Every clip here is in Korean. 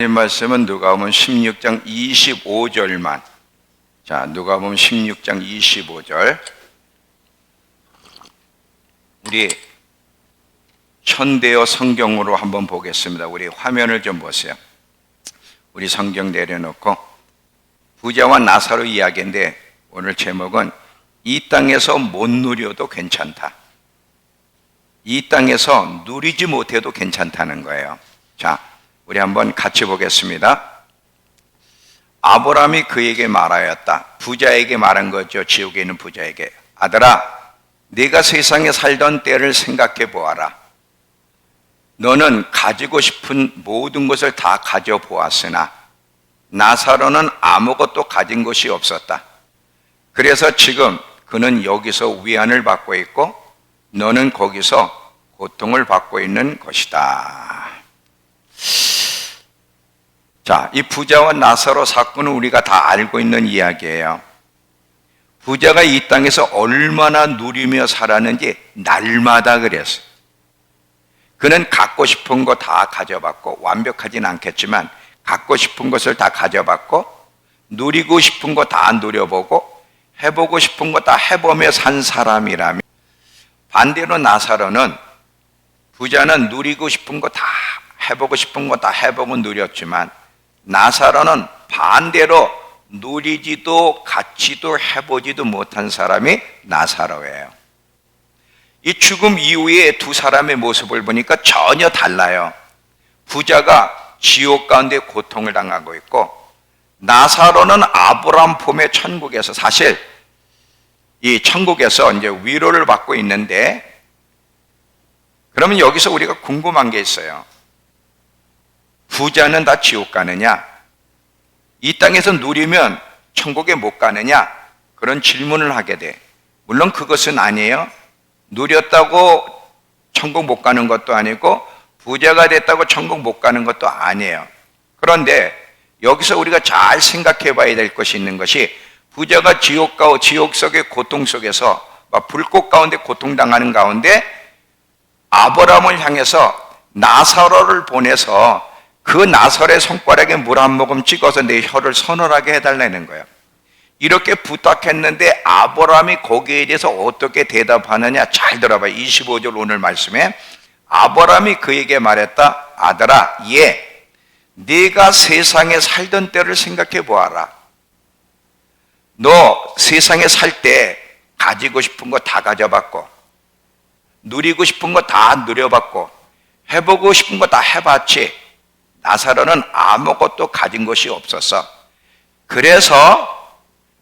이 말씀은 누가복음 16장 25절만. 자, 누가복음 16장 25절. 우리 현대어 성경으로 한번 보겠습니다. 우리 화면을 좀 보세요. 우리 성경 내려놓고 부자와 나사로 이야기인데 오늘 제목은 이 땅에서 못 누려도 괜찮다. 이 땅에서 누리지 못해도 괜찮다는 거예요. 자, 우리 한번 같이 보겠습니다. 아브라함이 그에게 말하였다. 부자에게 말한 거죠. 지옥에 있는 부자에게. 아들아, 네가 세상에 살던 때를 생각해 보아라. 너는 가지고 싶은 모든 것을 다 가져보았으나 나사로는 아무것도 가진 것이 없었다. 그래서 지금 그는 여기서 위안을 받고 있고 너는 거기서 고통을 받고 있는 것이다. 자, 이 부자와 나사로 사건은 우리가 다 알고 있는 이야기예요. 부자가 이 땅에서 얼마나 누리며 살았는지 날마다 그랬어요. 그는 갖고 싶은 거 다 가져봤고, 완벽하진 않겠지만 갖고 싶은 것을 다 가져봤고, 누리고 싶은 거 다 누려보고, 해보고 싶은 거 다 해보며 산 사람이라면, 반대로 나사로는, 부자는 누리고 싶은 거 다 해보고 싶은 거 다 해보고 누렸지만 나사로는 반대로 누리지도 갖지도 해보지도 못한 사람이 나사로예요. 이 죽음 이후에 두 사람의 모습을 보니까 전혀 달라요. 부자가 지옥 가운데 고통을 당하고 있고 나사로는 아브라함 품의 천국에서, 사실 이 천국에서 이제 위로를 받고 있는데, 그러면 여기서 우리가 궁금한 게 있어요. 부자는 다 지옥 가느냐? 이 땅에서 누리면 천국에 못 가느냐? 그런 질문을 하게 돼. 물론 그것은 아니에요. 누렸다고 천국 못 가는 것도 아니고 부자가 됐다고 천국 못 가는 것도 아니에요. 그런데 여기서 우리가 잘 생각해 봐야 될 것이 있는 것이, 부자가 지옥 속의 고통 속에서 불꽃 가운데 고통당하는 가운데 아브라함을 향해서 나사로를 보내서 그 나사로의 손가락에 물 한 모금 찍어서 내 혀를 서늘하게 해달라는 거예요. 이렇게 부탁했는데 아브라함이 거기에 대해서 어떻게 대답하느냐, 잘 들어봐요. 25절 오늘 말씀에 아브라함이 그에게 말했다. 아들아, 네가 세상에 살던 때를 생각해 보아라. 너 세상에 살 때 가지고 싶은 거 다 가져봤고, 누리고 싶은 거 다 누려봤고, 해보고 싶은 거 다 해봤지. 나사로는 아무것도 가진 것이 없었어. 그래서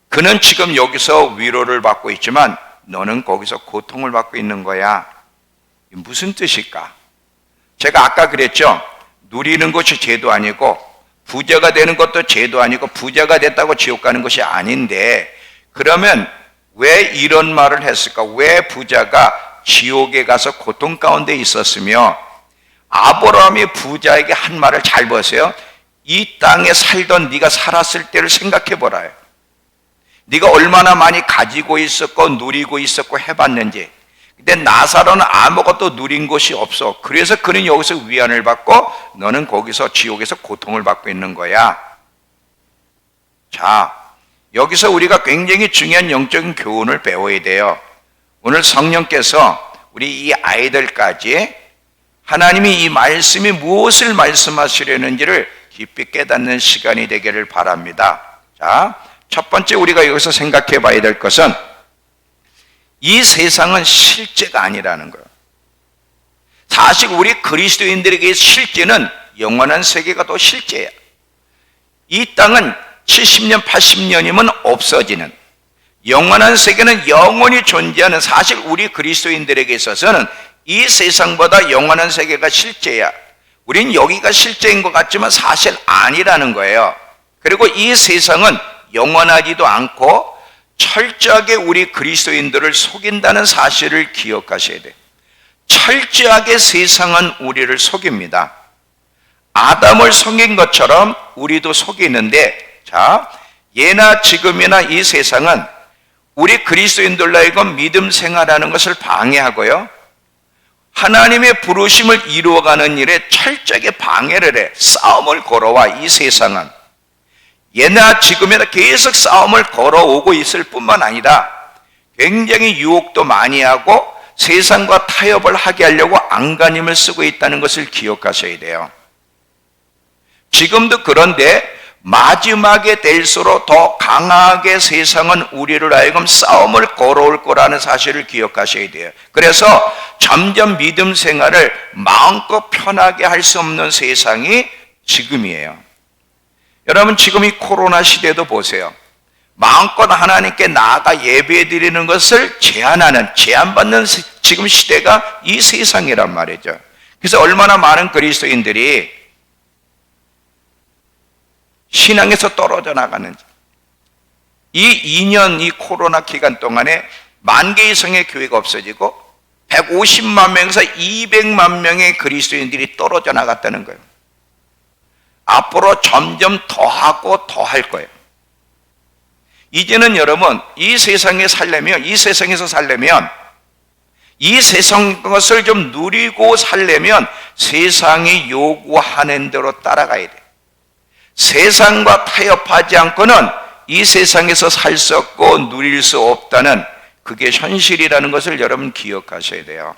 그는 지금 여기서 위로를 받고 있지만 너는 거기서 고통을 받고 있는 거야. 무슨 뜻일까? 제가 아까 그랬죠. 누리는 것이 죄도 아니고 부자가 되는 것도 죄도 아니고 부자가 됐다고 지옥 가는 것이 아닌데, 그러면 왜 이런 말을 했을까? 왜 부자가 지옥에 가서 고통 가운데 있었으며 아브라함이 부자에게 한 말을 잘 보세요. 이 땅에 살던 네가 살았을 때를 생각해 보라요. 네가 얼마나 많이 가지고 있었고 누리고 있었고 해봤는지. 근데 나사로는 아무것도 누린 것이 없어. 그래서 그는 여기서 위안을 받고 너는 거기서 지옥에서 고통을 받고 있는 거야. 자, 여기서 우리가 굉장히 중요한 영적인 교훈을 배워야 돼요. 오늘 성령께서 우리 이 아이들까지 하나님이 이 말씀이 무엇을 말씀하시려는지를 깊이 깨닫는 시간이 되기를 바랍니다. 자, 첫 번째 우리가 여기서 생각해 봐야 될 것은 이 세상은 실제가 아니라는 거예요. 사실 우리 그리스도인들에게 실제는 영원한 세계가 더 실제야. 이 땅은 70년, 80년이면 없어지는, 영원한 세계는 영원히 존재하는, 사실 우리 그리스도인들에게 있어서는 이 세상보다 영원한 세계가 실제야. 우린 여기가 실제인 것 같지만 사실 아니라는 거예요. 그리고 이 세상은 영원하지도 않고 철저하게 우리 그리스도인들을 속인다는 사실을 기억하셔야 돼요. 철저하게 세상은 우리를 속입니다. 아담을 속인 것처럼 우리도 속이는데, 자, 예나 지금이나 이 세상은 우리 그리스도인들로 하여금 믿음 생활하는 것을 방해하고요, 하나님의 부르심을 이루어가는 일에 철저하게 방해를 해 싸움을 걸어와. 이 세상은 예나 지금이나 계속 싸움을 걸어오고 있을 뿐만 아니라 굉장히 유혹도 많이 하고 세상과 타협을 하게 하려고 안간힘을 쓰고 있다는 것을 기억하셔야 돼요. 지금도 그런데 마지막에 될수록 더 강하게 세상은 우리를 하여금 싸움을 걸어올 거라는 사실을 기억하셔야 돼요. 그래서 점점 믿음 생활을 마음껏 편하게 할 수 없는 세상이 지금이에요. 여러분, 지금 이 코로나 시대도 보세요. 마음껏 하나님께 나아가 예배 드리는 것을 제한받는 지금 시대가 이 세상이란 말이죠. 그래서 얼마나 많은 그리스도인들이 신앙에서 떨어져 나가는지. 이 2년 이 코로나 기간 동안에 10,000개의 성의 교회가 없어지고 150만 명에서 200만 명의 그리스도인들이 떨어져 나갔다는 거예요. 앞으로 점점 더하고 더 할 거예요. 이제는 여러분, 이 세상에서 살려면 이 세상 것을 좀 누리고 살려면 세상이 요구하는 대로 따라가야 돼요. 세상과 타협하지 않고는 이 세상에서 살 수 없고 누릴 수 없다는 그게 현실이라는 것을 여러분 기억하셔야 돼요.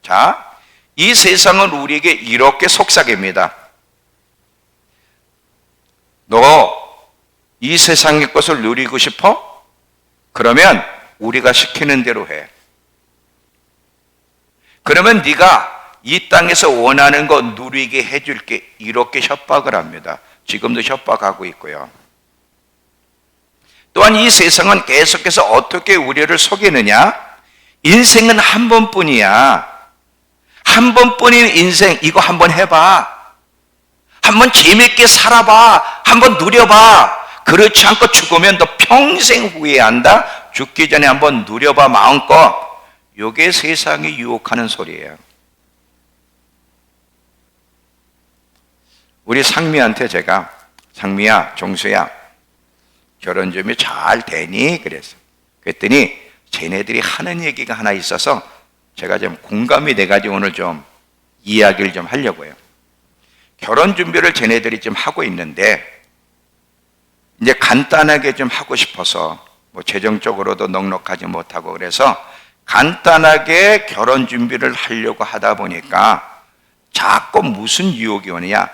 자, 이 세상은 우리에게 이렇게 속삭입니다. 너 이 세상의 것을 누리고 싶어? 그러면 우리가 시키는 대로 해. 그러면 네가 이 땅에서 원하는 거 누리게 해줄게. 이렇게 협박을 합니다. 지금도 협박하고 있고요. 또한 이 세상은 계속해서 어떻게 우리를 속이느냐? 인생은 한 번뿐이야. 한 번뿐인 인생, 이거 한번 해봐. 한번 재밌게 살아봐. 한번 누려봐. 그렇지 않고 죽으면 너 평생 후회한다. 죽기 전에 한번 누려봐 마음껏. 이게 세상이 유혹하는 소리예요. 우리 상미한테 제가, 상미야, 종수야, 결혼 준비 잘 되니? 그랬어요. 그랬더니 쟤네들이 하는 얘기가 하나 있어서 제가 좀 공감이 돼가지고 오늘 좀 이야기를 좀 하려고 해요. 결혼 준비를 쟤네들이 좀 하고 있는데 이제 간단하게 좀 하고 싶어서 뭐 재정적으로도 넉넉하지 못하고 그래서 간단하게 결혼 준비를 하려고 하다 보니까 자꾸 무슨 유혹이 오느냐?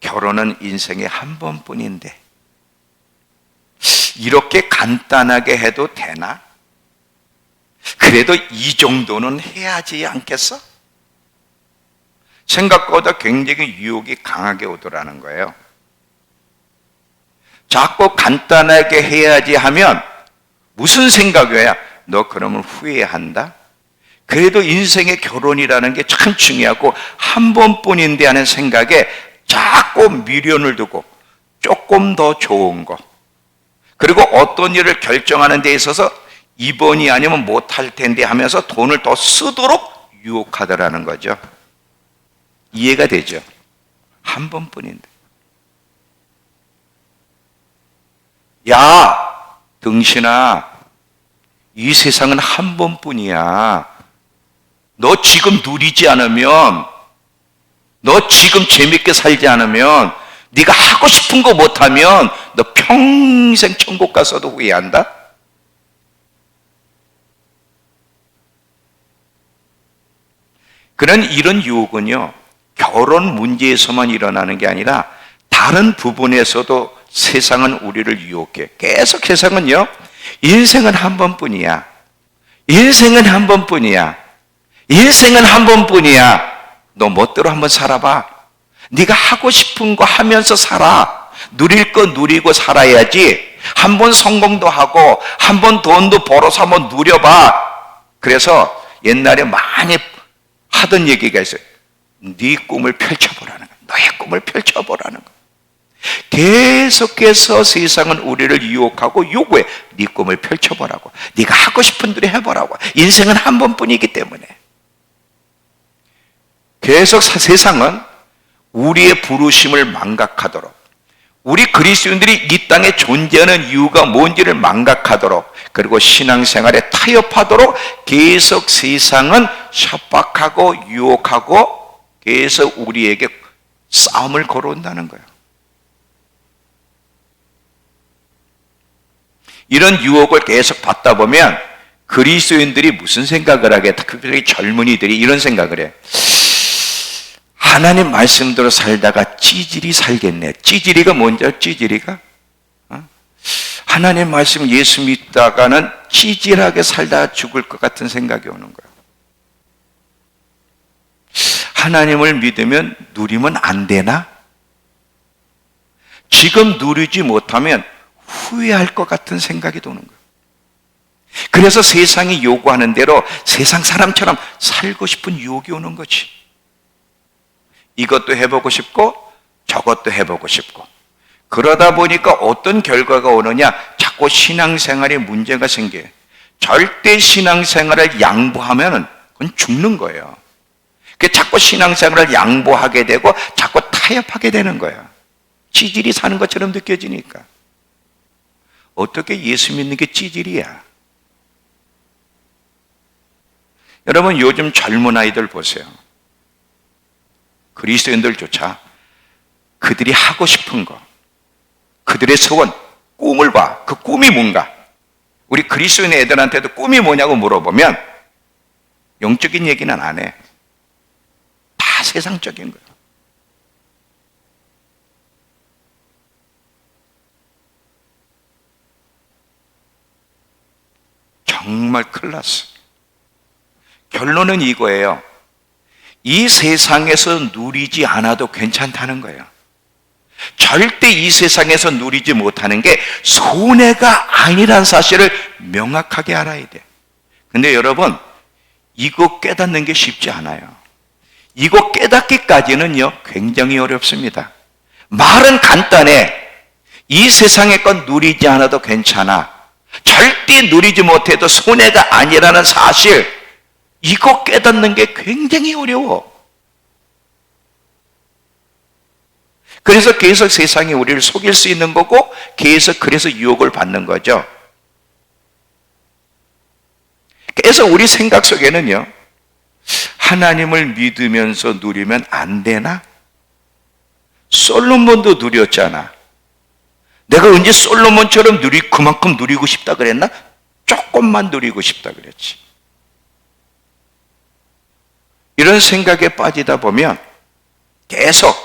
결혼은 인생에 한 번뿐인데 이렇게 간단하게 해도 되나? 그래도 이 정도는 해야지 않겠어? 생각보다 굉장히 유혹이 강하게 오더라는 거예요. 자꾸 간단하게 해야지 하면 무슨 생각이야? 너 그러면 후회한다? 그래도 인생의 결혼이라는 게 참 중요하고 한 번뿐인데 하는 생각에 자꾸 미련을 두고 조금 더 좋은 거, 그리고 어떤 일을 결정하는 데 있어서 이번이 아니면 못할 텐데 하면서 돈을 더 쓰도록 유혹하더라는 거죠. 이해가 되죠? 한 번뿐인데. 야, 등신아, 이 세상은 한 번뿐이야. 너 지금 누리지 않으면, 너 지금 재밌게 살지 않으면, 네가 하고 싶은 거 못하면 너 평생 천국 가서도 후회한다? 그런 이런 유혹은요, 결혼 문제에서만 일어나는 게 아니라 다른 부분에서도 세상은 우리를 유혹해. 계속 세상은요, 인생은 한 번뿐이야. 인생은 한 번뿐이야. 인생은 한 번뿐이야. 너 멋대로 한번 살아봐. 네가 하고 싶은 거 하면서 살아. 누릴 거 누리고 살아야지. 한 번 성공도 하고 한 번 돈도 벌어서 한번 누려봐. 그래서 옛날에 많이 하던 얘기가 있어요. 네 꿈을 펼쳐보라는 거. 너의 꿈을 펼쳐보라는 거. 계속해서 세상은 우리를 유혹하고 요구해. 네 꿈을 펼쳐보라고. 네가 하고 싶은 대로 해보라고. 인생은 한 번뿐이기 때문에. 계속 세상은 우리의 부르심을 망각하도록, 우리 그리스도인들이 이 땅에 존재하는 이유가 뭔지를 망각하도록, 그리고 신앙생활에 타협하도록 계속 세상은 협박하고 유혹하고 계속 우리에게 싸움을 걸어온다는 거예요. 이런 유혹을 계속 받다 보면 그리스도인들이 무슨 생각을 하겠다. 특별히 젊은이들이 이런 생각을 해. 하나님 말씀대로 살다가 찌질이 살겠네. 찌질이가 뭔지 알죠? 찌질이가? 하나님 말씀 예수 믿다가는 찌질하게 살다 죽을 것 같은 생각이 오는 거예요. 하나님을 믿으면 누리면 안 되나? 지금 누리지 못하면 후회할 것 같은 생각이 도는 거예요. 그래서 세상이 요구하는 대로 세상 사람처럼 살고 싶은 유혹이 오는 거지. 이것도 해보고 싶고 저것도 해보고 싶고, 그러다 보니까 어떤 결과가 오느냐, 자꾸 신앙생활에 문제가 생겨요. 절대 신앙생활을 양보하면 그건 죽는 거예요. 자꾸 신앙생활을 양보하게 되고 자꾸 타협하게 되는 거예요. 찌질이 사는 것처럼 느껴지니까. 어떻게 예수 믿는 게 찌질이야? 여러분, 요즘 젊은 아이들 보세요. 그리스도인들조차 그들이 하고 싶은 거, 그들의 소원, 꿈을 봐. 그 꿈이 뭔가? 우리 그리스도인 애들한테도 꿈이 뭐냐고 물어보면 영적인 얘기는 안 해. 다 세상적인 거예요. 정말 큰일 났어. 결론은 이거예요. 이 세상에서 누리지 않아도 괜찮다는 거예요. 절대 이 세상에서 누리지 못하는 게 손해가 아니란 사실을 명확하게 알아야 돼. 근데 여러분, 이거 깨닫는 게 쉽지 않아요. 이거 깨닫기까지는요, 굉장히 어렵습니다. 말은 간단해. 이 세상의 건 누리지 않아도 괜찮아. 절대 누리지 못해도 손해가 아니라는 사실, 이거 깨닫는 게 굉장히 어려워. 그래서 계속 세상이 우리를 속일 수 있는 거고, 계속 그래서 유혹을 받는 거죠. 그래서 우리 생각 속에는요, 하나님을 믿으면서 누리면 안 되나? 솔로몬도 누렸잖아. 내가 언제 솔로몬처럼 그만큼 누리고 싶다 그랬나? 조금만 누리고 싶다 그랬지. 이런 생각에 빠지다 보면 계속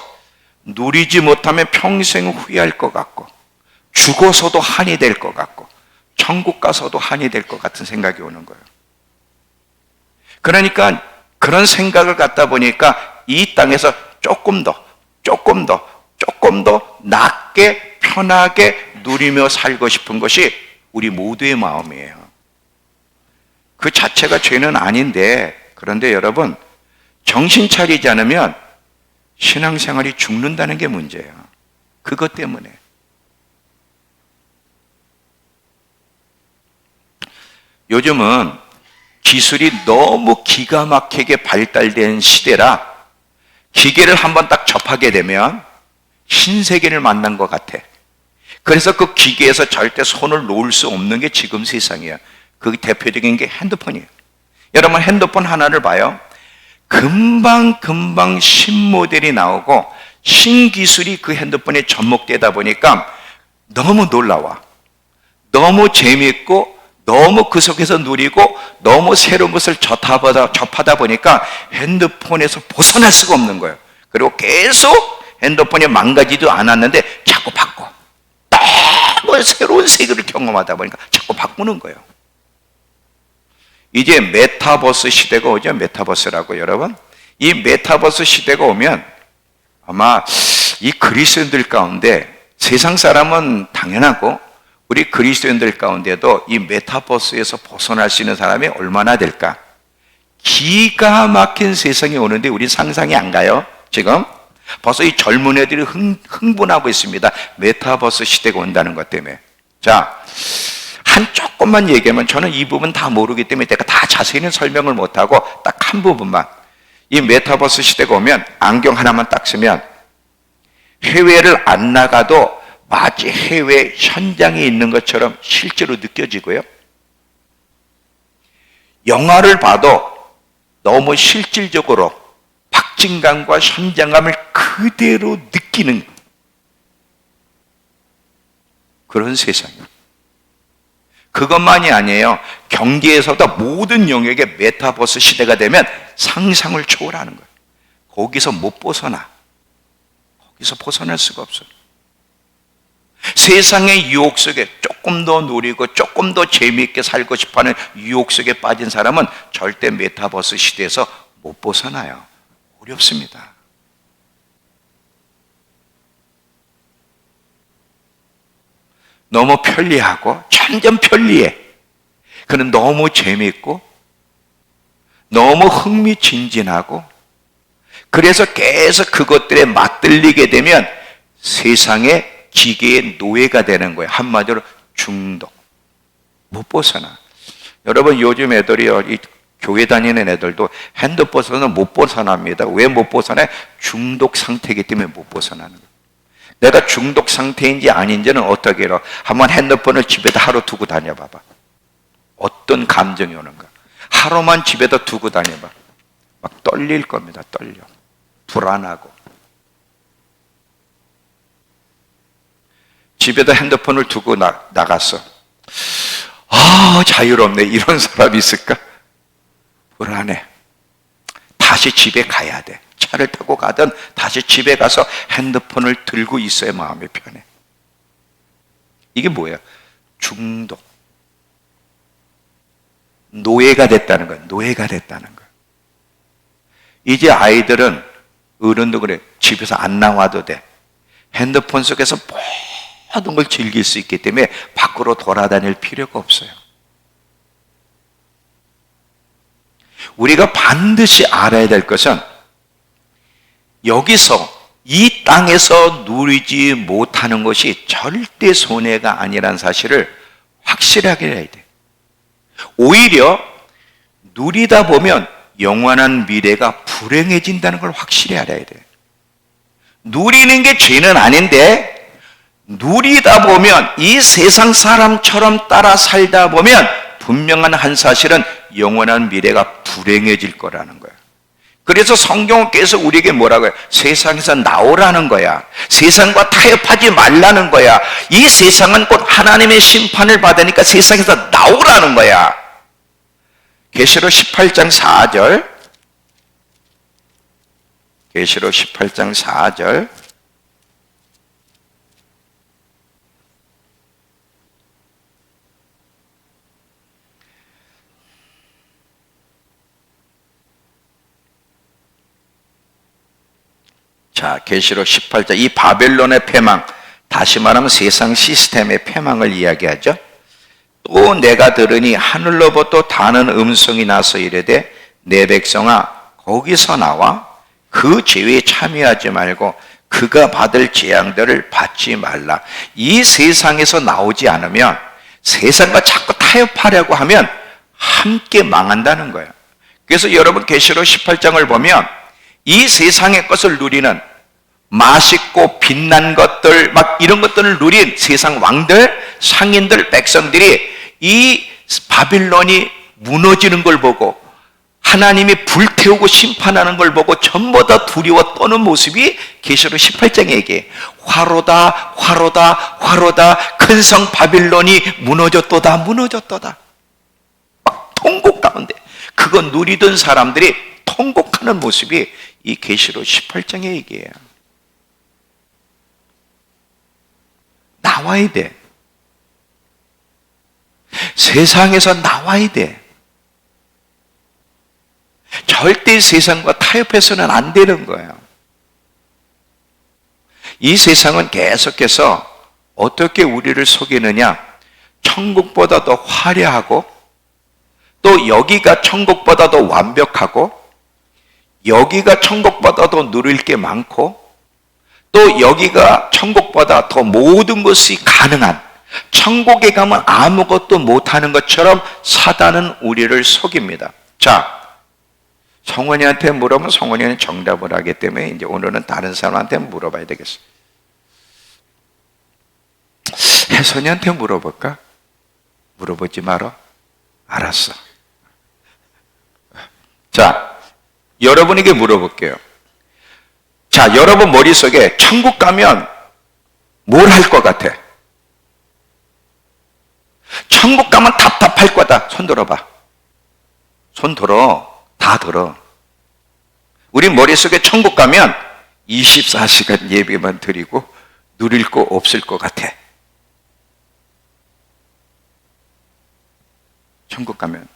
누리지 못하면 평생 후회할 것 같고, 죽어서도 한이 될 것 같고, 천국 가서도 한이 될 것 같은 생각이 오는 거예요. 그러니까 그런 생각을 갖다 보니까 이 땅에서 조금 더 낮게 편하게 누리며 살고 싶은 것이 우리 모두의 마음이에요. 그 자체가 죄는 아닌데, 그런데 여러분, 정신 차리지 않으면 신앙생활이 죽는다는 게 문제예요. 그것 때문에. 요즘은 기술이 너무 기가 막히게 발달된 시대라 기계를 한번 딱 접하게 되면 신세계를 만난 것 같아. 그래서 그 기계에서 절대 손을 놓을 수 없는 게 지금 세상이에요. 그 대표적인 게 핸드폰이에요. 여러분, 핸드폰 하나를 봐요. 금방 신모델이 나오고 신기술이 그 핸드폰에 접목되다 보니까 너무 놀라워. 너무 재미있고 너무 그 속에서 누리고 너무 새로운 것을 접하다 보니까 핸드폰에서 벗어날 수가 없는 거예요. 그리고 계속 핸드폰이 망가지도 않았는데 자꾸 바꿔. 너무 새로운 세계를 경험하다 보니까 자꾸 바꾸는 거예요. 이제 메타버스 시대가 오죠. 메타버스라고. 여러분, 이 메타버스 시대가 오면 아마 이 그리스도인들 가운데, 세상 사람은 당연하고 우리 그리스도인들 가운데도 이 메타버스에서 벗어날 수 있는 사람이 얼마나 될까? 기가 막힌 세상이 오는데 우리 상상이 안 가요. 지금 벌써 이 젊은 애들이 흥분하고 있습니다. 메타버스 시대가 온다는 것 때문에. 자, 한 조금만 얘기하면, 저는 이 부분 다 모르기 때문에 제가 다 자세히는 설명을 못하고 딱 한 부분만. 이 메타버스 시대가 오면 안경 하나만 딱 쓰면 해외를 안 나가도 마치 해외 현장에 있는 것처럼 실제로 느껴지고요. 영화를 봐도 너무 실질적으로 박진감과 현장감을 그대로 느끼는 그런 세상이에요. 그것만이 아니에요. 경제에서도 모든 영역의 메타버스 시대가 되면 상상을 초월하는 거예요. 거기서 못 벗어나. 거기서 벗어날 수가 없어요. 세상의 유혹 속에 조금 더 누리고 조금 더 재미있게 살고 싶어하는 유혹 속에 빠진 사람은 절대 메타버스 시대에서 못 벗어나요. 어렵습니다. 너무 편리하고 점점 편리해. 그는 너무 재미있고 너무 흥미진진하고 그래서 계속 그것들에 맞들리게 되면 세상의 기계의 노예가 되는 거예요. 한마디로 중독. 못 벗어나. 여러분 요즘 애들이요, 이 교회 다니는 애들도 핸드폰에서는 못 벗어납니다. 왜 못 벗어나요? 중독 상태이기 때문에 못 벗어나는 거예요. 내가 중독 상태인지 아닌지는 어떻게 알아? 한번 핸드폰을 집에다 하루 두고 다녀봐봐. 어떤 감정이 오는가? 하루만 집에다 두고 다녀봐. 막 떨릴 겁니다. 떨려. 불안하고. 집에다 핸드폰을 두고 나갔어. 아, 자유롭네. 이런 사람이 있을까? 불안해. 다시 집에 가야 돼. 차를 타고 가든 다시 집에 가서 핸드폰을 들고 있어야 마음이 편해. 이게 뭐야? 중독. 노예가 됐다는 거야. 노예가 됐다는 거야. 이제 아이들은 어른도 그래. 집에서 안 나와도 돼. 핸드폰 속에서 모든 걸 즐길 수 있기 때문에 밖으로 돌아다닐 필요가 없어요. 우리가 반드시 알아야 될 것은 여기서 이 땅에서 누리지 못하는 것이 절대 손해가 아니라는 사실을 확실하게 해야 돼. 오히려 누리다 보면 영원한 미래가 불행해진다는 걸 확실히 알아야 돼. 누리는 게 죄는 아닌데 누리다 보면 이 세상 사람처럼 따라 살다 보면 분명한 한 사실은 영원한 미래가 불행해질 거라는 거예요. 그래서 성경은 계속 우리에게 뭐라고 해요? 세상에서 나오라는 거야. 세상과 타협하지 말라는 거야. 이 세상은 곧 하나님의 심판을 받으니까 세상에서 나오라는 거야. 계시록 18장 4절. 계시록 18장 4절. 자, 계시록 18장. 이 바벨론의 패망, 다시 말하면 세상 시스템의 패망을 이야기하죠. 또 내가 들으니 하늘로부터 다는 음성이 나서 이르되 내 백성아 거기서 나와 그 죄에 참여하지 말고 그가 받을 재앙들을 받지 말라. 이 세상에서 나오지 않으면 세상과 자꾸 타협하려고 하면 함께 망한다는 거예요. 그래서 여러분 계시록 18장을 보면 이 세상의 것을 누리는 맛있고 빛난 것들 막 이런 것들을 누린 세상 왕들, 상인들, 백성들이 이 바빌론이 무너지는 걸 보고 하나님이 불태우고 심판하는 걸 보고 전부 다 두려워 떠는 모습이 계시록 18장에 얘기해. 화로다 화로다 화로다 큰 성 바빌론이 무너졌도다 무너졌도다. 막 통곡 가운데 그거 누리던 사람들이 통곡하는 모습이 이 계시록 18장의 얘기예요. 나와야 돼. 세상에서 나와야 돼. 절대 세상과 타협해서는 안 되는 거예요. 이 세상은 계속해서 어떻게 우리를 속이느냐? 천국보다 더 화려하고 또 여기가 천국보다 더 완벽하고 여기가 천국보다 더 누릴 게 많고 또 여기가 천국보다 더 모든 것이 가능한 천국에 가면 아무것도 못하는 것처럼 사단은 우리를 속입니다. 자, 성원이한테 물어보면 성원이는 정답을 하기 때문에 이제 오늘은 다른 사람한테 물어봐야 되겠어요. 혜선이한테 물어볼까? 물어보지 마라. 알았어. 자, 여러분에게 물어볼게요. 자, 여러분 머릿속에 천국 가면 뭘 할 것 같아? 천국 가면 답답할 거다. 손 들어봐. 손 들어. 다 들어. 우리 머릿속에 천국 가면 24시간 예배만 드리고 누릴 거 없을 것 같아. 천국 가면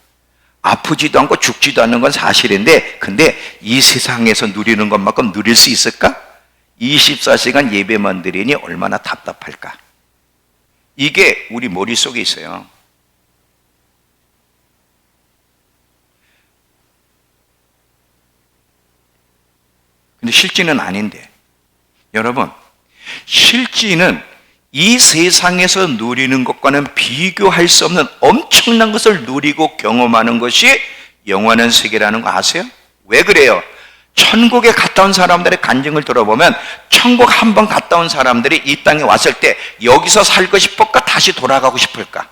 아프지도 않고 죽지도 않는 건 사실인데, 근데 이 세상에서 누리는 것만큼 누릴 수 있을까? 24시간 예배만 드리니 얼마나 답답할까? 이게 우리 머릿속에 있어요. 근데 실제는 아닌데, 여러분, 실제는 이 세상에서 누리는 것과는 비교할 수 없는 엄청난 것을 누리고 경험하는 것이 영원한 세계라는 거 아세요? 왜 그래요? 천국에 갔다 온 사람들의 간증을 들어보면 천국 한 번 갔다 온 사람들이 이 땅에 왔을 때 여기서 살고 싶을까? 다시 돌아가고 싶을까?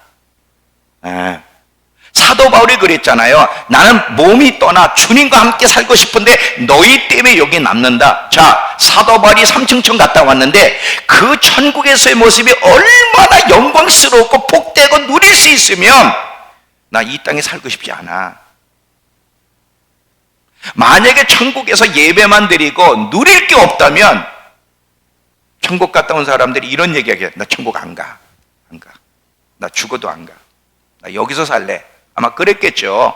사도 바울이 그랬잖아요. 나는 몸이 떠나 주님과 함께 살고 싶은데 너희 때문에 여기 남는다. 자, 사도 바울이 삼층천 갔다 왔는데 그 천국에서의 모습이 얼마나 영광스럽고 복되고 누릴 수 있으면 나 이 땅에 살고 싶지 않아. 만약에 천국에서 예배만 드리고 누릴 게 없다면 천국 갔다 온 사람들이 이런 얘기하게, 나 천국 안 가. 나 죽어도 안 가. 나 여기서 살래. 아마 그랬겠죠.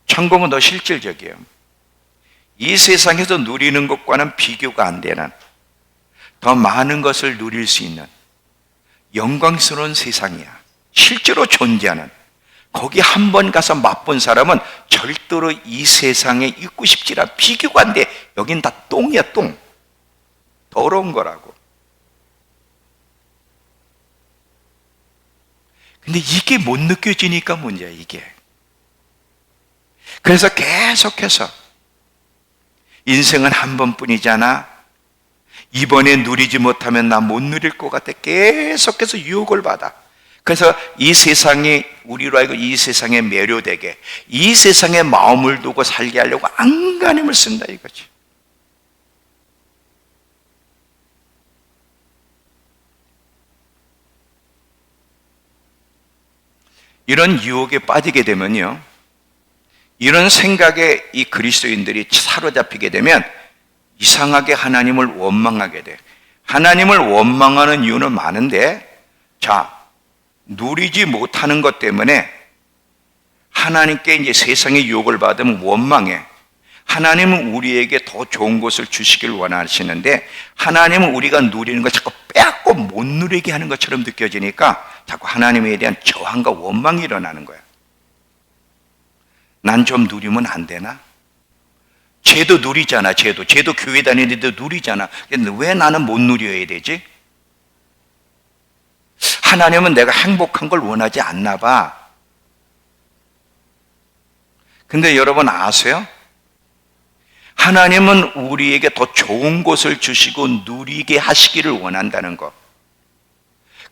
천국은 더 실질적이에요. 이 세상에서 누리는 것과는 비교가 안 되는 더 많은 것을 누릴 수 있는 영광스러운 세상이야. 실제로 존재하는. 거기 한 번 가서 맛본 사람은 절대로 이 세상에 있고 싶지 않아. 비교가 안 돼. 여긴 다 똥이야, 똥. 더러운 거라고. 근데 이게 못 느껴지니까 문제야, 이게. 그래서 계속해서 인생은 한 번뿐이잖아. 이번에 누리지 못하면 나 못 누릴 것 같아. 계속해서 유혹을 받아. 그래서 이 세상이, 우리로 알고 이 세상에 매료되게, 이 세상에 마음을 두고 살게 하려고 안간힘을 쓴다 이거지. 이런 유혹에 빠지게 되면요, 이런 생각에 이 그리스도인들이 사로잡히게 되면 이상하게 하나님을 원망하게 돼. 하나님을 원망하는 이유는 많은데, 자, 누리지 못하는 것 때문에 하나님께 이제 세상의 유혹을 받으면 원망해. 하나님은 우리에게 더 좋은 것을 주시길 원하시는데 하나님은 우리가 누리는 걸 자꾸 빼앗고 못 누리게 하는 것처럼 느껴지니까 자꾸 하나님에 대한 저항과 원망이 일어나는 거야. 난 좀 누리면 안 되나? 쟤도 누리잖아. 쟤도 교회 다니는데도 누리잖아. 근데 왜 나는 못 누려야 되지? 하나님은 내가 행복한 걸 원하지 않나 봐. 근데 여러분 아세요? 하나님은 우리에게 더 좋은 것을 주시고 누리게 하시기를 원한다는 것.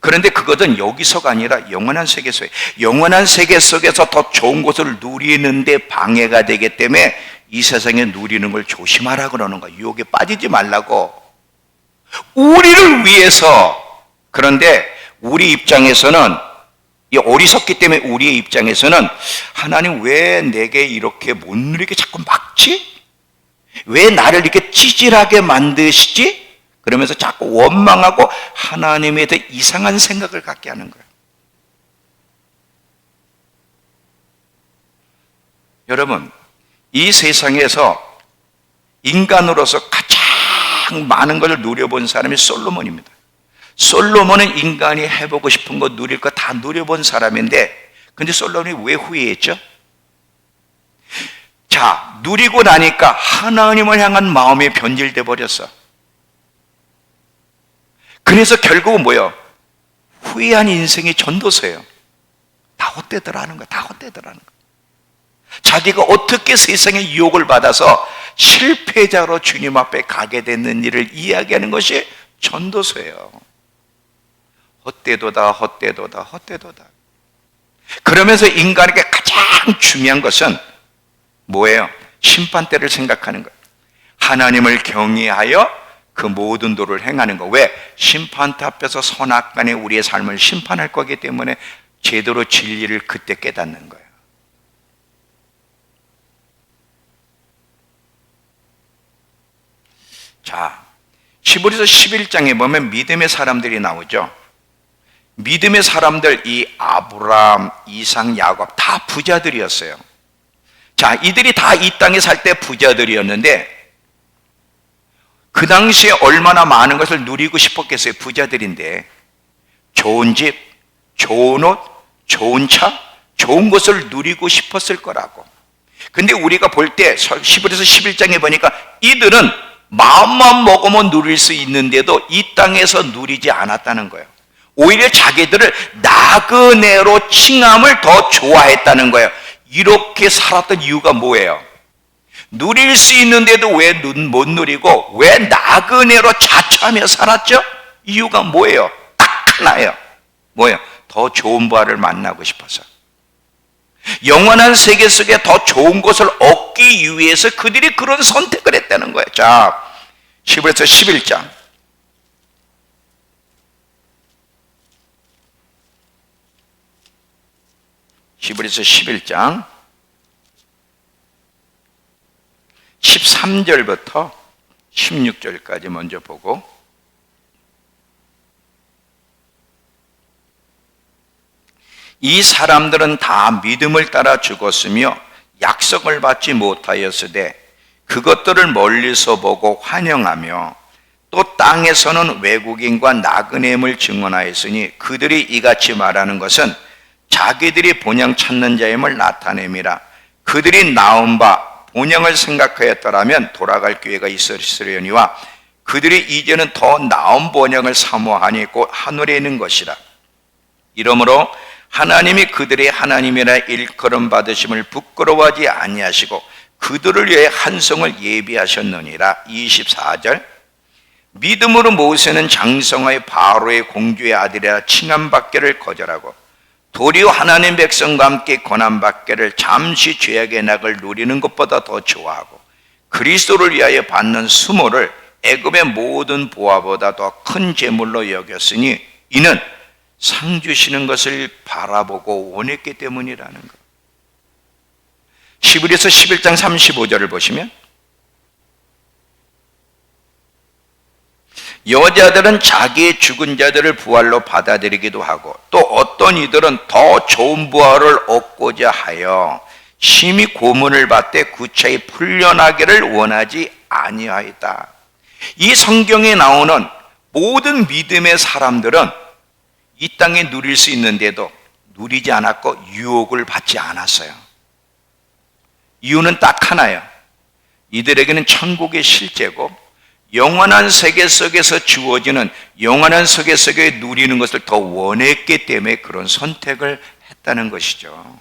그런데 그것은 여기서가 아니라 영원한 세계 속에, 영원한 세계 속에서 더 좋은 것을 누리는데 방해가 되기 때문에 이 세상에 누리는 걸 조심하라 그러는 거야. 유혹에 빠지지 말라고. 우리를 위해서. 그런데 우리 입장에서는, 이 어리석기 때문에 우리의 입장에서는 하나님 왜 내게 이렇게 못 누리게 자꾸 막지? 왜 나를 이렇게 찌질하게 만드시지? 그러면서 자꾸 원망하고 하나님에 대해 이상한 생각을 갖게 하는 거예요. 여러분, 이 세상에서 인간으로서 가장 많은 것을 누려본 사람이 솔로몬입니다. 솔로몬은 인간이 해보고 싶은 거 누릴 거 다 누려본 사람인데, 근데 솔로몬이 왜 후회했죠? 자, 누리고 나니까 하나님을 향한 마음이 변질돼 버렸어. 그래서 결국은 뭐예요? 후회한 인생이 전도서예요. 다 헛되더라는 거야. 다 헛되더라는 거야. 자기가 어떻게 세상의 유혹을 받아서 실패자로 주님 앞에 가게 됐는 일을 이야기하는 것이 전도서예요. 헛되도다, 헛되도다, 헛되도다. 그러면서 인간에게 가장 중요한 것은 뭐예요? 심판대를 생각하는 거예요. 하나님을 경외하여 그 모든 도를 행하는 거. 왜? 심판대 앞에서 선악간에 우리의 삶을 심판할 거기 때문에 제대로 진리를 그때 깨닫는 거예요. 자, 히브리서 11장에 보면 믿음의 사람들이 나오죠. 믿음의 사람들, 이 아브라함, 이삭, 야곱 다 부자들이었어요. 자, 이들이 다 이 땅에 살 때 부자들이었는데 그 당시에 얼마나 많은 것을 누리고 싶었겠어요. 부자들인데 좋은 집, 좋은 옷, 좋은 차, 좋은 것을 누리고 싶었을 거라고. 근데 우리가 볼 때 히브리서 11장에 보니까 이들은 마음만 먹으면 누릴 수 있는데도 이 땅에서 누리지 않았다는 거예요. 오히려 자기들을 나그네로 칭함을 더 좋아했다는 거예요. 이렇게 살았던 이유가 뭐예요? 누릴 수 있는데도 왜 못 누리고 왜 나그네로 자처하며 살았죠? 이유가 뭐예요? 딱 하나예요. 뭐예요? 더 좋은 부활을 만나고 싶어서. 영원한 세계 속에 더 좋은 것을 얻기 위해서 그들이 그런 선택을 했다는 거예요. 자, 히브리서 11장. 히브리서 11장 13절부터 16절까지 먼저 보고, 이 사람들은 다 믿음을 따라 죽었으며 약속을 받지 못하였으되 그것들을 멀리서 보고 환영하며 또 땅에서는 외국인과 나그네임을 증언하였으니 그들이 이같이 말하는 것은 자기들이 본향 찾는 자임을 나타냄이라. 그들이 나온 바 본향을 생각하였더라면 돌아갈 기회가 있으려니와 그들이 이제는 더 나은 본향을 사모하니 곧 하늘에 있는 것이라. 이러므로 하나님이 그들의 하나님이라 일컬음 받으심을 부끄러워하지 아니하시고 그들을 위해 한 성을 예비하셨느니라. 24절. 믿음으로 모세는 장성하여 바로의 공주의 아들이라 칭함받기를 거절하고 도리어 하나님 백성과 함께 고난받기를 잠시 죄악의 낙을 누리는 것보다 더 좋아하고 그리스도를 위하여 받는 수모를 애굽의 모든 보화보다 더 큰 재물로 여겼으니 이는 상 주시는 것을 바라보고 원했기 때문이라는 것. 히브리서 11장 35절을 보시면 여자들은 자기의 죽은 자들을 부활로 받아들이기도 하고 또 어떤 이들은 더 좋은 부활을 얻고자 하여 심히 고문을 받되 구차히 풀려나기를 원하지 아니하였다. 이 성경에 나오는 모든 믿음의 사람들은 이 땅에 누릴 수 있는데도 누리지 않았고 유혹을 받지 않았어요. 이유는 딱 하나예요. 이들에게는 천국의 실제고 영원한 세계 속에서 주어지는 영원한 세계 속에 누리는 것을 더 원했기 때문에 그런 선택을 했다는 것이죠.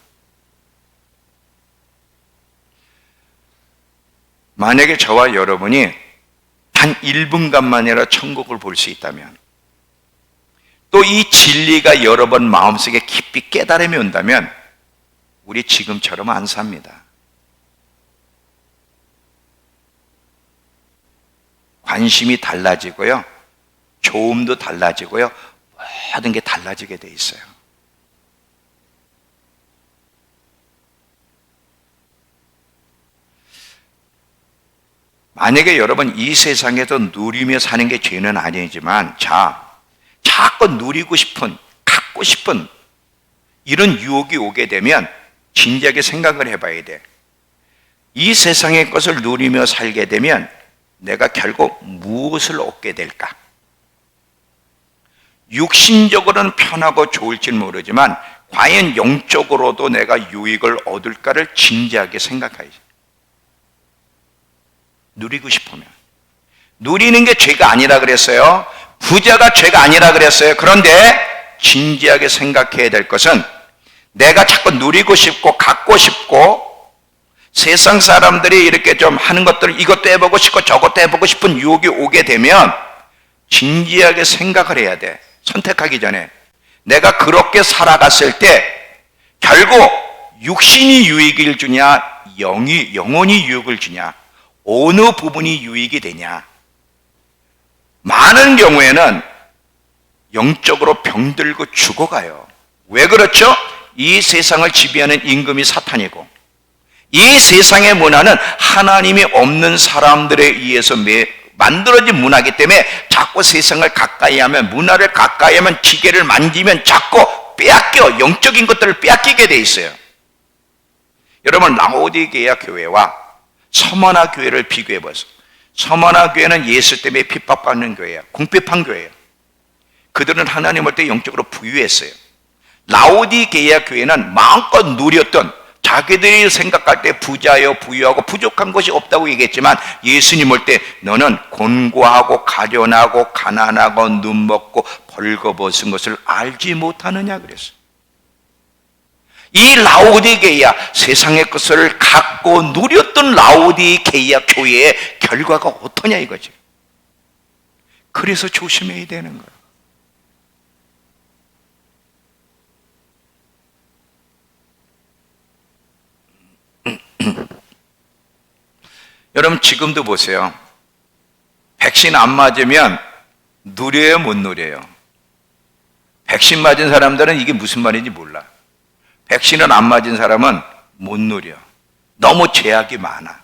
만약에 저와 여러분이 단 1분간만이라 천국을 볼 수 있다면 또 이 진리가 여러 번 마음속에 깊이 깨달음이 온다면 우리 지금처럼 안 삽니다. 관심이 달라지고요. 조음도 달라지고요. 모든 게 달라지게 돼 있어요. 만약에 여러분 이 세상에서 누리며 사는 게 죄는 아니지만 자꾸 누리고 싶은, 갖고 싶은 이런 유혹이 오게 되면 진지하게 생각을 해봐야 돼. 이 세상의 것을 누리며 살게 되면 내가 결국 무엇을 얻게 될까? 육신적으로는 편하고 좋을지 모르지만 과연 영적으로도 내가 유익을 얻을까를 진지하게 생각해야지. 누리고 싶으면. 누리는 게 죄가 아니라 그랬어요. 부자가 죄가 아니라 그랬어요. 그런데 진지하게 생각해야 될 것은 내가 자꾸 누리고 싶고 갖고 싶고 세상 사람들이 이렇게 좀 하는 것들을 이것도 해보고 싶고 저것도 해보고 싶은 유혹이 오게 되면 진지하게 생각을 해야 돼. 선택하기 전에. 내가 그렇게 살아갔을 때 결국 육신이 유익을 주냐, 영혼이 유익을 주냐, 어느 부분이 유익이 되냐. 많은 경우에는 영적으로 병들고 죽어가요. 왜 그렇죠? 이 세상을 지배하는 임금이 사탄이고, 이 세상의 문화는 하나님이 없는 사람들에 의해서 만들어진 문화이기 때문에 자꾸 세상을 가까이 하면, 문화를 가까이 하면, 기계를 만지면 자꾸 빼앗겨, 영적인 것들을 빼앗기게 돼 있어요. 여러분, 라오디게아 교회와 서머나 교회를 비교해 보세요. 서머나 교회는 예수 때문에 핍박받는 교회예요. 궁핍한 교회예요. 그들은 하나님을 때 영적으로 부유했어요. 라오디게아 교회는 마음껏 누렸던, 자기들이 생각할 때 부자요, 부유하고 부족한 것이 없다고 얘기했지만, 예수님 올 때 너는 곤고하고 가련하고 가난하고 눈먹고 벌거벗은 것을 알지 못하느냐 그랬어요. 이 라오디게아, 세상의 것을 갖고 누렸던 라오디게아 교회의 결과가 어떠냐 이거죠. 그래서 조심해야 되는 거예요. 여러분, 지금도 보세요. 백신 안 맞으면 누려요, 못 누려요? 백신 맞은 사람들은 이게 무슨 말인지 몰라. 백신을 안 맞은 사람은 못 누려. 너무 제약이 많아.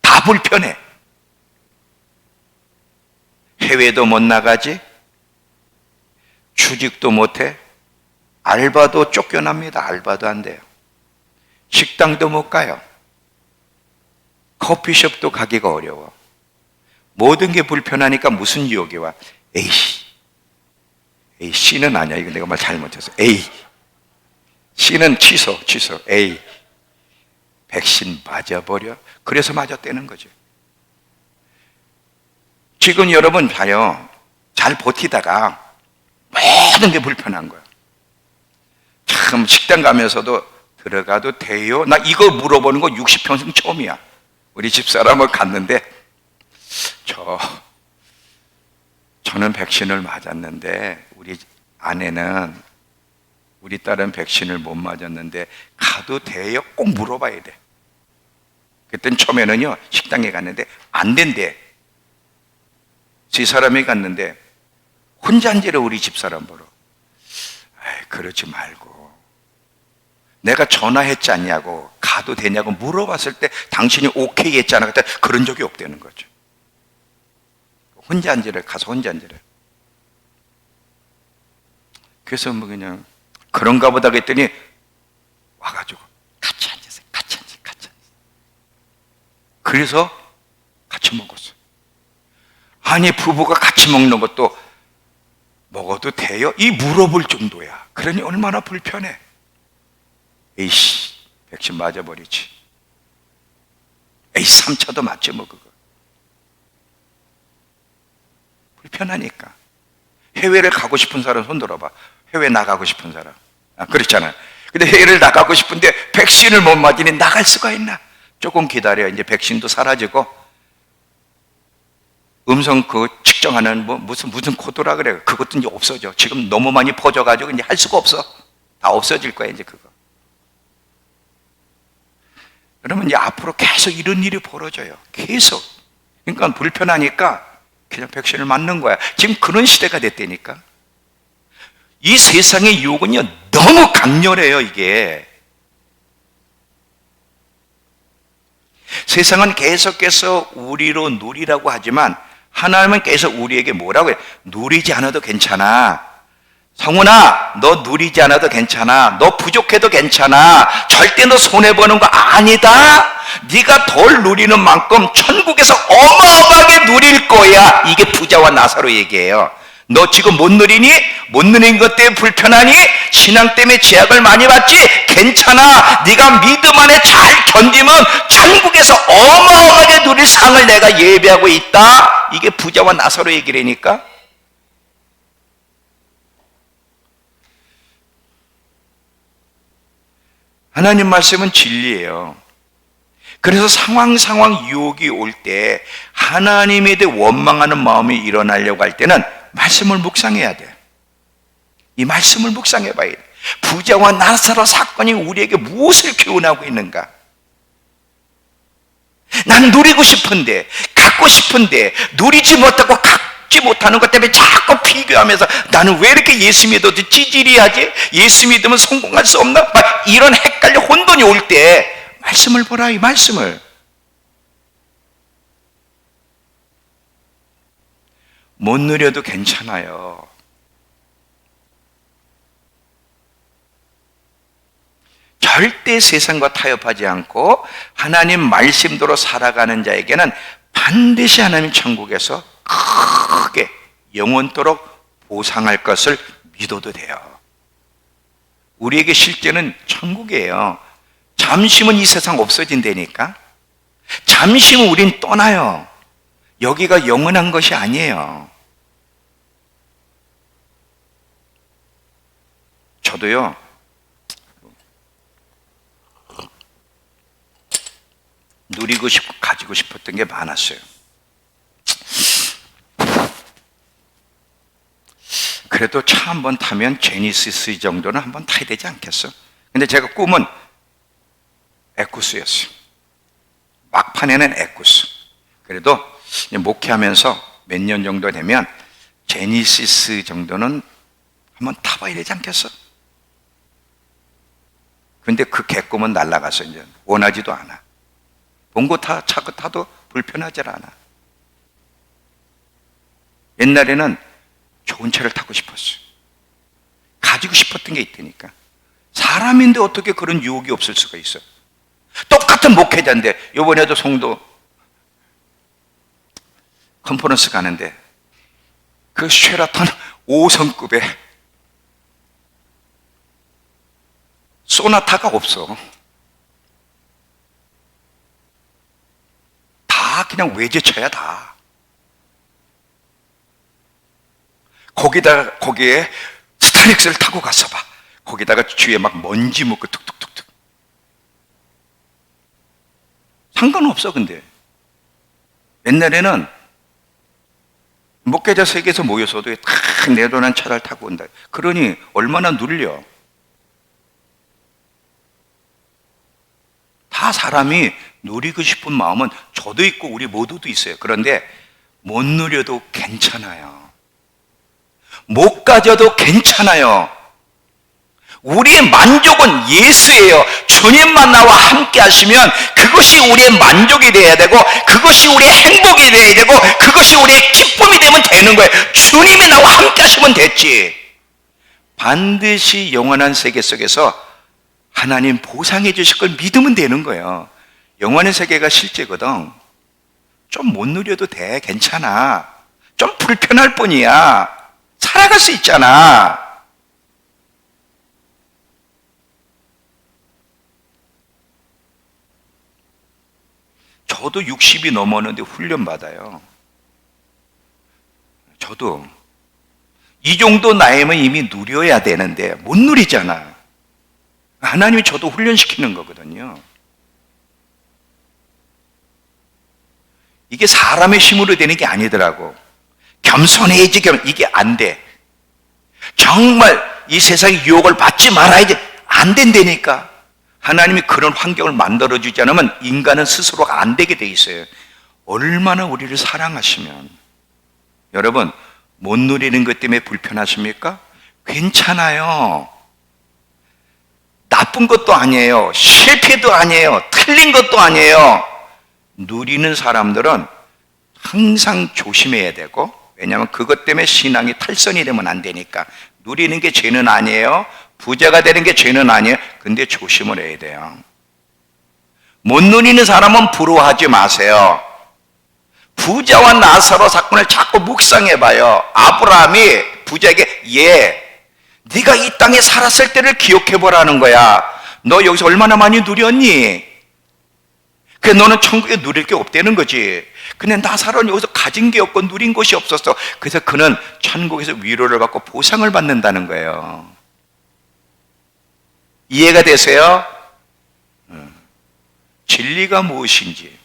다 불편해. 해외도 못 나가지, 취직도 못해, 알바도 쫓겨납니다. 알바도 안 돼요. 식당도 못 가요. 커피숍도 가기가 어려워. 모든 게 불편하니까 무슨 유혹이 와? C는 아니야. 이거 내가 말 잘못했어. C는 취소. 백신 맞아버려. 그래서 맞았다는 거죠. 지금 여러분 봐요. 잘 버티다가 모든 게 불편한 거야. 참, 식당 가면서도 들어가도 돼요? 나 이거 물어보는 거 60평생 처음이야. 우리 집사람을 갔는데, 저는 백신을 맞았는데 우리 아내는, 우리 딸은 백신을 못 맞았는데 가도 돼요? 꼭 물어봐야 돼. 그땐 처음에는요, 식당에 갔는데 안 된대. 세 사람이 갔는데 혼자 앉으래. 우리 집사람 보러. 그러지 말고, 내가 전화했지 않냐고, 가도 되냐고 물어봤을 때 당신이 오케이 했잖아. 그때 그런 적이 없다는 거죠. 혼자 앉으래. 가서 혼자 앉으래. 그래서 뭐 그냥 그런가 보다 했더니 와가지고 같이 앉으세요. 같이 앉으세요. 그래서 같이 먹었어요. 아니, 부부가 같이 먹는 것도 먹어도 돼요? 이 물어볼 정도야. 그러니 얼마나 불편해. 백신 맞아버리지. 3차도 맞지 뭐 그거. 불편하니까. 해외를 가고 싶은 사람 손 들어봐. 해외 나가고 싶은 사람. 그렇잖아요. 근데 해외를 나가고 싶은데 백신을 못 맞으니 나갈 수가 있나? 조금 기다려. 이제 백신도 사라지고, 음성 측정하는 무슨 코드라 그래요. 그것도 이제 없어져. 지금 너무 많이 퍼져가지고 이제 할 수가 없어. 다 없어질 거야 이제 그거. 그러면 이제 앞으로 계속 이런 일이 벌어져요. 계속. 그러니까 불편하니까 그냥 백신을 맞는 거야. 지금 그런 시대가 됐다니까. 이 세상의 유혹은요, 너무 강렬해요, 이게. 세상은 계속해서 우리로 누리라고 하지만 하나님은 계속 우리에게 뭐라고 해요? 누리지 않아도 괜찮아. 성훈아, 너 누리지 않아도 괜찮아. 너 부족해도 괜찮아. 절대 너 손해보는 거 아니다. 네가 덜 누리는 만큼 천국에서 어마어마하게 누릴 거야. 이게 부자와 나사로 얘기해요. 너 지금 못 누리니? 못 누리는 것 때문에 불편하니? 신앙 때문에 제약을 많이 받지? 괜찮아. 네가 믿음 안에 잘 견디면 천국에서 어마어마하게 누릴 상을 내가 예비하고 있다. 이게 부자와 나사로 얘기라니까. 하나님 말씀은 진리예요. 그래서 상황 유혹이 올 때 하나님에 대해 원망하는 마음이 일어나려고 할 때는 말씀을 묵상해야 돼. 이 말씀을 묵상해 봐야 돼. 부자와 나사로 사건이 우리에게 무엇을 교훈하고 있는가? 난 누리고 싶은데, 갖고 싶은데, 누리지 못하고 갖지 못하는 것 때문에 자꾸 비교하면서 나는 왜 이렇게 예수 믿어도 찌질이하지? 예수 믿으면 성공할 수 없나? 막 이런 헷갈려 혼돈이 올 때 말씀을 보라, 이 말씀을. 못 누려도 괜찮아요. 절대 세상과 타협하지 않고 하나님 말씀대로 살아가는 자에게는 반드시 하나님 천국에서 크게 영원토록 보상할 것을 믿어도 돼요. 우리에게 실제는 천국이에요. 잠시면 이 세상 없어진다니까. 잠시면 우린 떠나요. 여기가 영원한 것이 아니에요. 저도요, 누리고 싶고 가지고 싶었던 게 많았어요. 그래도 차 한번 타면 제니시스 정도는 한번 타야 되지 않겠어? 근데 제가 꿈은 에쿠스였어요. 막판에는 에쿠스. 그래도 목회하면서 몇 년 정도 되면 제니시스 정도는 한번 타봐야 되지 않겠어? 근데 그 개꿈은 날아가서 이제 원하지도 않아. 봉고 차고 타도 불편하지 않아. 옛날에는 좋은 차를 타고 싶었어요. 가지고 싶었던 게 있다니까. 사람인데 어떻게 그런 유혹이 없을 수가 있어? 똑같은 목회자인데, 이번에도 송도 컨퍼런스 가는데 그 쉐라톤 5성급에 소나타가 없어. 다 그냥 외제차야, 다. 거기에 스타렉스를 타고 갔어 봐. 거기다가 뒤에 막 먼지 묻고 툭툭툭툭. 상관없어. 근데 옛날에는 목회자 세계에서 모여서도 탁 내려놓은 차를 타고 온다. 그러니 얼마나 눌려. 다 사람이 누리고 싶은 마음은 저도 있고 우리 모두도 있어요. 그런데 못 누려도 괜찮아요. 못 가져도 괜찮아요. 우리의 만족은 예수예요. 주님만 나와 함께 하시면 그것이 우리의 만족이 되어야 되고, 그것이 우리의 행복이 되어야 되고, 그것이 우리의 기쁨이 되면 되는 거예요. 주님이 나와 함께 하시면 됐지. 반드시 영원한 세계 속에서 하나님 보상해 주실 걸 믿으면 되는 거예요. 영원의 세계가 실제거든. 좀 못 누려도 돼. 괜찮아. 좀 불편할 뿐이야. 살아갈 수 있잖아. 저도 60이 넘었는데 훈련 받아요. 저도 이 정도 나이면 이미 누려야 되는데 못 누리잖아. 하나님이 저도 훈련시키는 거거든요. 이게 사람의 힘으로 되는 게 아니더라고. 겸손해야지, 이게 안 돼. 정말 이 세상의 유혹을 받지 말아야지. 안 된다니까. 하나님이 그런 환경을 만들어주지 않으면 인간은 스스로가 안 되게 돼 있어요. 얼마나 우리를 사랑하시면. 여러분, 못 누리는 것 때문에 불편하십니까? 괜찮아요. 나쁜 것도 아니에요. 실패도 아니에요. 틀린 것도 아니에요. 누리는 사람들은 항상 조심해야 되고, 왜냐하면 그것 때문에 신앙이 탈선이 되면 안 되니까. 누리는 게 죄는 아니에요. 부자가 되는 게 죄는 아니에요. 근데 조심을 해야 돼요. 못 누리는 사람은 부러워하지 마세요. 부자와 나사로 사건을 자꾸 묵상해봐요. 아브라함이 부자에게 네가 이 땅에 살았을 때를 기억해보라는 거야. 너 여기서 얼마나 많이 누렸니? 그래, 너는 천국에 누릴 게 없다는 거지. 근데 나사로는 여기서 가진 게 없고 누린 것이 없었어. 그래서 그는 천국에서 위로를 받고 보상을 받는다는 거예요. 이해가 되세요? 진리가 무엇인지,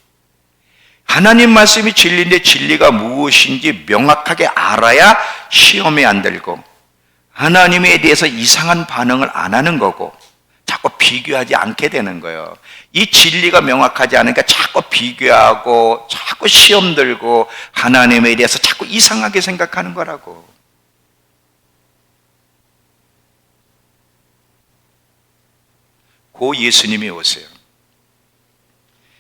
하나님 말씀이 진리인데 진리가 무엇인지 명확하게 알아야 시험에 안 들고 하나님에 대해서 이상한 반응을 안 하는 거고 자꾸 비교하지 않게 되는 거예요. 이 진리가 명확하지 않으니까 자꾸 비교하고 자꾸 시험 들고 하나님에 대해서 자꾸 이상하게 생각하는 거라고. 고 예수님이 오세요.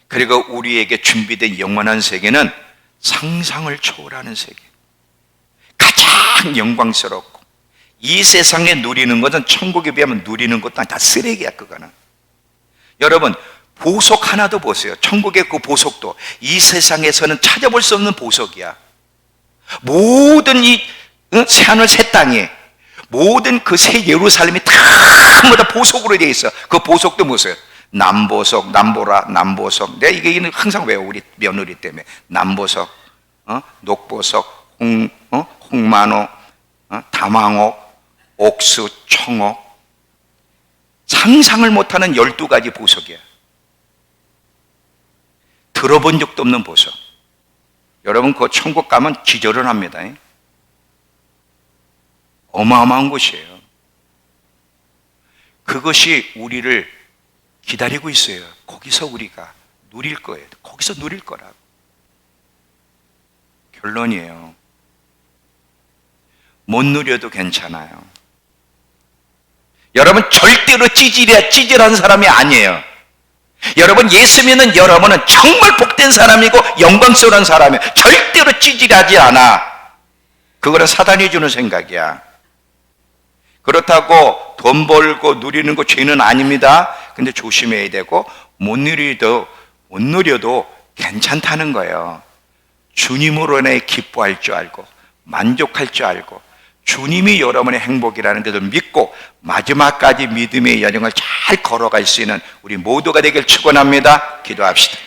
그리고 우리에게 준비된 영원한 세계는 상상을 초월하는 세계, 가장 영광스럽고 이 세상에 누리는 것은 천국에 비하면 누리는 것도 다 쓰레기야. 그거는 여러분 보석 하나도 보세요. 천국의 그 보석도 이 세상에서는 찾아볼 수 없는 보석이야. 모든 이 새하늘 새 땅에 모든 그 새 예루살렘이 다 보석으로 되어 있어. 그 보석도 보세요. 남보석, 남보라, 남보석. 내가 이게 항상 외워, 우리 며느리 때문에. 남보석, 녹보석, 홍만호, 다망옥, 옥수, 청옥. 상상을 못하는 12가지 보석이야. 들어본 적도 없는 보석. 여러분 그 천국 가면 기절을 합니다. 어마어마한 곳이에요. 그것이 우리를 기다리고 있어요. 거기서 우리가 누릴 거예요. 거기서 누릴 거라고. 결론이에요. 못 누려도 괜찮아요. 여러분 절대로 찌질한 사람이 아니에요. 여러분 예수 믿는 여러분은 정말 복된 사람이고 영광스러운 사람이에요. 절대로 찌질하지 않아. 그거는 사단이 주는 생각이야. 그렇다고 돈 벌고 누리는 거 죄는 아닙니다. 근데 조심해야 되고 못 누려도 괜찮다는 거예요. 주님으로 인해 기뻐할 줄 알고 만족할 줄 알고 주님이 여러분의 행복이라는 데도 믿고 마지막까지 믿음의 여정을 잘 걸어갈 수 있는 우리 모두가 되길 축원합니다. 기도합시다.